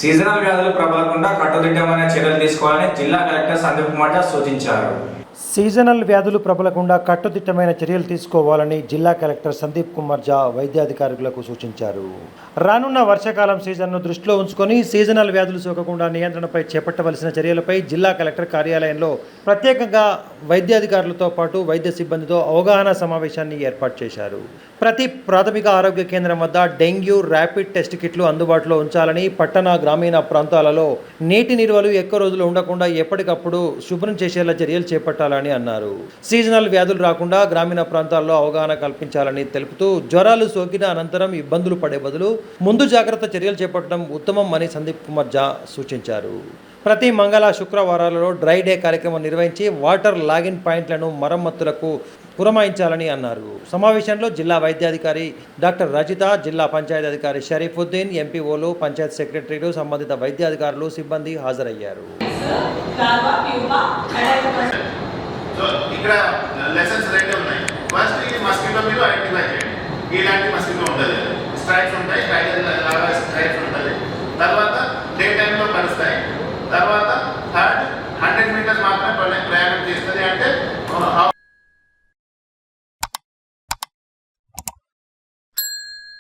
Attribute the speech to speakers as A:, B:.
A: Seasonal వ్యాధులు ప్రబలకుండా కట్టుదిట్టమైన చర్యలు తీసుకోవాలని జిల్లా కలెక్టర్ సందీప్ కుమార్ ఝా సూచించారు.
B: సీజనల్ వ్యాధులు ప్రబలకుండా కట్టుదిట్టమైన చర్యలు తీసుకోవాలని జిల్లా కలెక్టర్ సందీప్ కుమార్ ఝా వైద్యాధికారులకు సూచించారు. రానున్న వర్షాకాలం సీజన్ను దృష్టిలో ఉంచుకొని సీజనల్ వ్యాధులు సోకకుండా నియంత్రణపై చేపట్టవలసిన చర్యలపై జిల్లా కలెక్టర్ కార్యాలయంలో ప్రత్యేకంగా వైద్యాధికారులతో పాటు వైద్య సిబ్బందితో అవగాహన సమావేశాన్ని ఏర్పాటు చేశారు. ప్రతి ప్రాథమిక ఆరోగ్య కేంద్రం వద్ద డెంగ్యూ ర్యాపిడ్ టెస్ట్ కిట్లు అందుబాటులో ఉంచాలని, పట్టణ గ్రామీణ ప్రాంతాలలో నీటి నిల్వలు ఎక్కువ రోజులు ఉండకుండా ఎప్పటికప్పుడు శుభ్రం చేసేలా చర్యలు చేపట్టాలని అన్నారు. సీజనల్ వ్యాధులు రాకుండా గ్రామీణ ప్రాంతాల్లో అవగాహన కల్పించాలని తెలుపుతూ, జ్వరాలు సోకిన అనంతరం ఇబ్బందులు పడే బదులు ముందు జాగ్రత్త చర్యలు చేపట్టడం ఉత్తమం అని సందీప్ కుమార్ ఝా సూచించారు. ప్రతి మంగళ శుక్రవారాలలో డ్రై డే కార్యక్రమం నిర్వహించి వాటర్ లాగిన్ పాయింట్లను మరమ్మతులకు పురమాయించాలని అన్నారు. సమావేశంలో జిల్లా వైద్యాధికారి డాక్టర్ రజిత, జిల్లా పంచాయతీ అధికారి షరీఫుద్దీన్, ఎంపీఓలు, పంచాయత్ సెక్రటరీలు, సంబంధిత వైద్యాధికారులు, సిబ్బంది హాజరయ్యారు.
C: ఇక్కడ లెసన్స్ రెండు ఉన్నాయి. ఫస్ట్ ఈ మస్కిటో మీరు ఐడెంటిఫై చేయండి. ఇలాంటి మస్కిటో ఉంటుంది, స్ట్రైప్స్ ఉంటాయి, స్ట్రైప్స్ ఉంటుంది. తర్వాత డే టైంలో కలుస్తాయి. తర్వాత థర్డ్ 100 మీటర్స్ మాత్రమే ప్రయాణం చేస్తుంది. అంటే